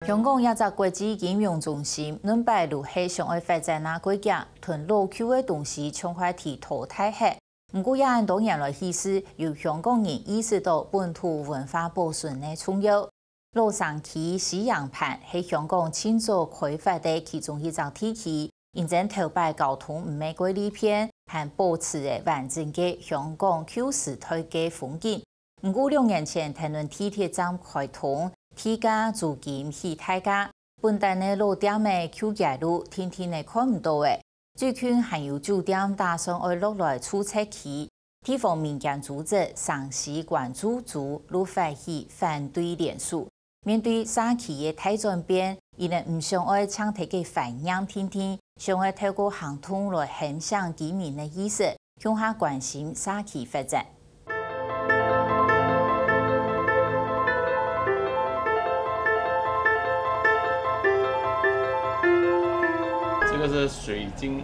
香港一只國際金融中心，兩擺路係上海發展那國家，囤老舊嘅東西搶快提淘汰去。不過，也按多年來顯示，由香港人意識到本土文化保存嘅重要。洛杉磯西洋盤係香港清早開發嘅其中一個地區，現正頭擺交通唔係過利片，還保持嘅完整嘅香港舊時代嘅風景。不過2年前，台灣地鐵站開通。地價租金起太價，本地嘅老店嘅舊街路天天係看唔到嘅。最近還有酒店打算要落來出冊期，地方民間組織上市關注組陸發起反對連署。面對社區嘅大轉變，伊哋唔想愛搶睇嘅反應天天，想愛透過行動來影響居民嘅意識，向下關心社區發展。这个是水晶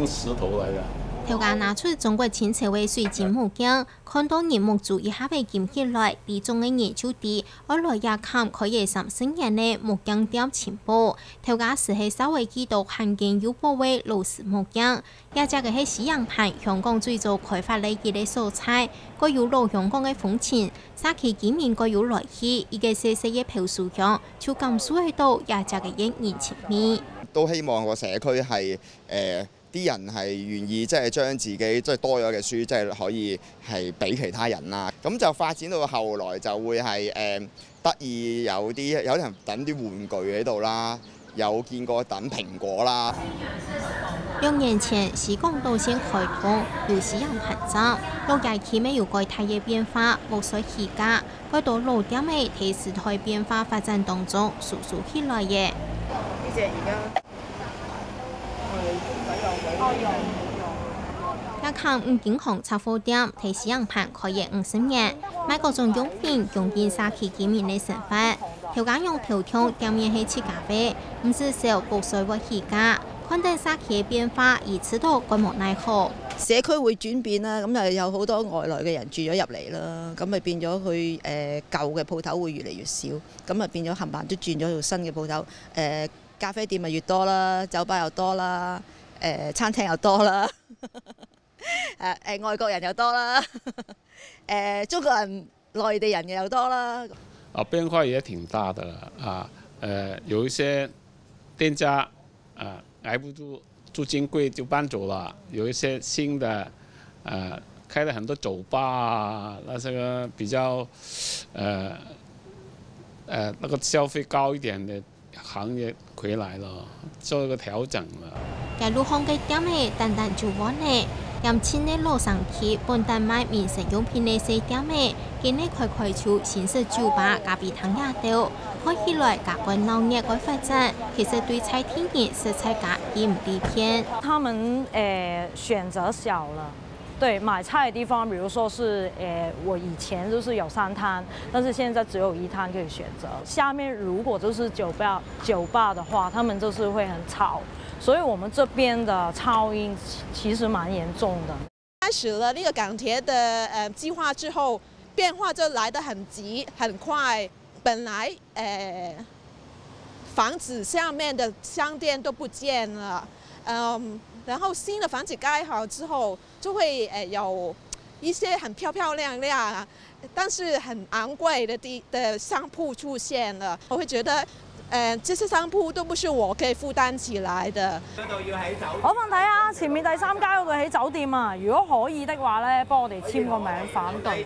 石头来的。頭家拿出中國清朝嘅水晶木鏡，看到銀木珠一下被撿起來，地中嘅研究地，後來也看可以30年嘅木鏡店情報。頭家是係稍微記到環境優保嘅老式木鏡，也只嘅係西洋盤，香港最早開發嚟嘅素材，個有老香港嘅風情，社區居民個有來去，一個細細嘅朴素香，就咁水到也只嘅一年前面。都希望個社區係啲人係願意即係將自己即係多咗嘅書，即係可以係俾其他人啦。咁就發展到後來就會係得意有啲人等啲玩具喺度啦，有見過等蘋果啦。2年前，西港島線開通，有西洋盤站，老街區沒有改太嘅變化，無需起價，改到老店嘅睇時代變化發展當中，速速起來嘅。呢隻而家。一看五金行雜貨店，睇西洋盤開業50年，買各種用品，用盡社區居民嘅生活。條街用票通店面係切咖啡，唔是少國稅或起價。看待社區嘅變化，而知道該無奈何。社區會轉變啦，咁就有好多外來嘅人住咗入嚟啦，咁咪變咗佢舊嘅鋪頭會越嚟越少，咁咪變咗冚唪唥都轉咗做新嘅鋪頭。咖啡店咪越多啦，酒吧又多啦，餐廳又多啦，外國人又多啦，中國人、內地人又多啦。變化也挺大的啊，有一些店家捱不住租金貴就搬走了，有一些新的開了很多酒吧啊，那這個比較那個消費高一點的行業回來了，做一個調整了。街路巷嘅店係單單就穩嘅，任前嘅洛杉磯本地賣民生用品嘅細店係，今日開出新式酒吧、咖啡廳也到，看起來價格鬧熱嘅發展，其實對菜天然食材價也唔低偏。他們選擇小了。對，買菜的地方，比如說是我以前就是有3攤，但是現在只有1攤可以選擇。下面如果就是酒吧的話，他們就是會很吵，所以我們這邊的噪音其實蠻嚴重的。開始了那個港鐵的計劃之後，變化就來得很急很快。本來房子下面的商店都不見了，然後新的房子蓋好之後，就會有一些很漂漂亮亮，但是很昂貴的商鋪出現了。我會覺得，這些商鋪都不是我可以負擔起來的。嗰度要起酒店。我問睇下前面第3街嗰度起酒店啊！如果可以的話咧，幫我哋簽個名反對。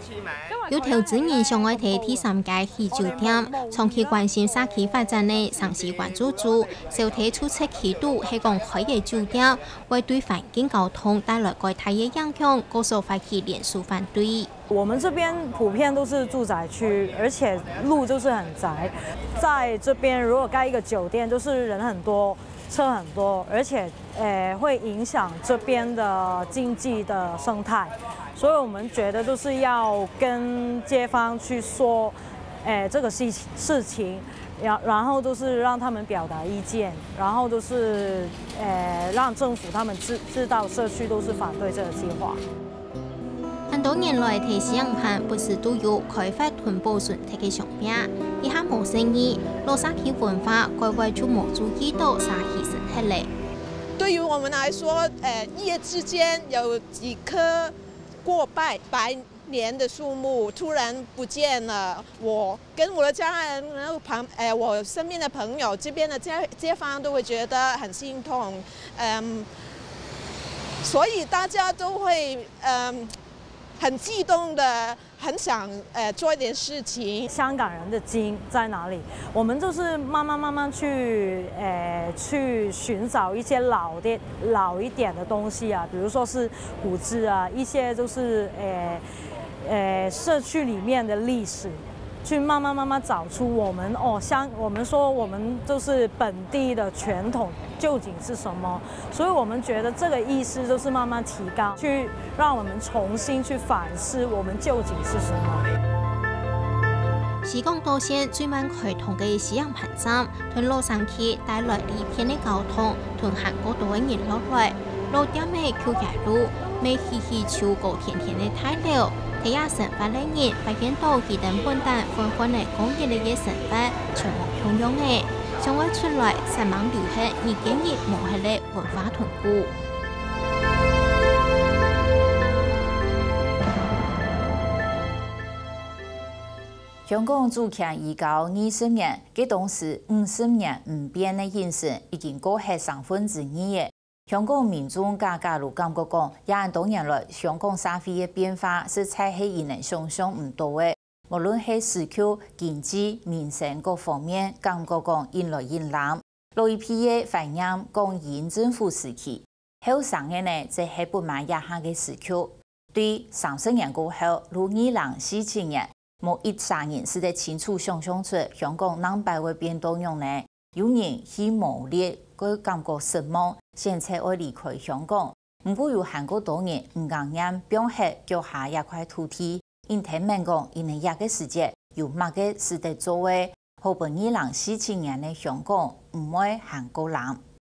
有投資人想愛睇第3街起酒店，長期關心社區發展嘅上市關注組，小睇出冊期度係講開嘅酒店，會對環境交通帶來巨大嘅影響，高手發起連署反對。我們這邊普遍都是住宅區，而且路就是很窄。在這邊如果蓋一個酒店，就是人很多，車很多，而且會影響這邊的經濟的生態。所以我們覺得都是要跟街坊去說，這個事情，然後都是讓他們表達意見，然後都是讓政府他們知道社區都是反對這個計劃。多年來，提西洋盤不時都有開發同保存特嘅商品，以下冇生意，攞沙溪文化改為就冇注意到沙溪生態嚟。對於我們來說，一夜之間有幾棵過百年的樹木突然不見了，我跟我的家人，然後我身邊的朋友，這邊的街坊都會覺得很心痛，所以大家都會很激動的，很想做一點事情。香港人的筋在哪裡？我們就是慢慢去尋找一些老一點的東西啊，比如說是古蹟啊，一些就是社區裡面的歷史，去慢慢找出我們我們說我們就是本地的傳統究竟是什麼，所以我們覺得這個意思就是慢慢提高，去讓我們重新去反思我們究竟是什麼。西港島線最晚開通嘅西洋盤站，同洛杉磯帶來利便嘅交通，同韓國島嘅人落來，路點嘅橋街路，未稀稀超過甜甜嘅態料。睇下成法嘅人，發現到佢哋本地混混嘅工業嘅嘢成法，全部通用嘅，想話出來三網流血，而今日冇係咧文化團顧。香港主權1920年，佢當時50年唔變嘅形勢已經過去2/3嘅。香港民眾家路感覺講，20多年來香港社會嘅變化是彩係以能想象唔到嘅。無論係市區、經濟、民生各方面，感覺講引來引攬。老一批嘅懷念講英政府時期，後生嘅呢則係不滿一下嘅時區。對30年過後，如2047年，冇13人是得清楚想象出香港能擺會變多樣呢？有人去磨練，佢感覺失望，現在要離開香港。唔過有韓國多年唔敢讓表現腳下一塊土地，因聽聞講，因為一個世界有乜嘅是得做嘅，好本2047年嘅香港唔會韓國人。